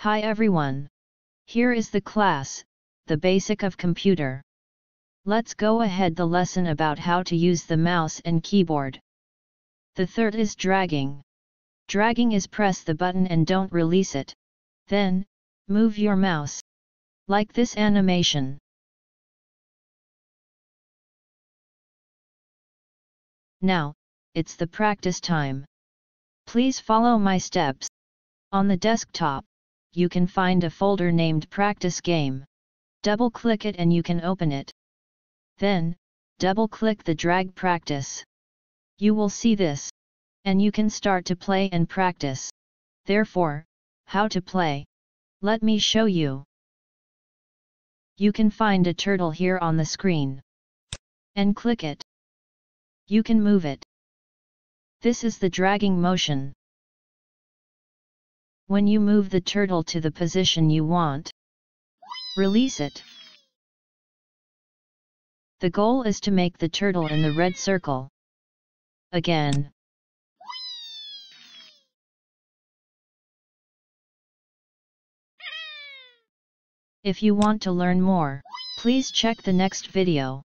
Hi everyone. Here is the class, the basic of computer. Let's go ahead the lesson about how to use the mouse and keyboard. The third is dragging. Dragging is press the button and don't release it. Then, move your mouse. Like this animation. Now, it's the practice time. Please follow my steps. On the desktop, you can find a folder named Practice Game. Double-click it and you can open it. Then, double-click the Drag Practice. You will see this, and you can start to play and practice. Therefore, how to play? Let me show you. You can find a turtle here on the screen. And click it. You can move it. This is the dragging motion. When you move the turtle to the position you want, release it. The goal is to make the turtle in the red circle. Again. If you want to learn more, please check the next video.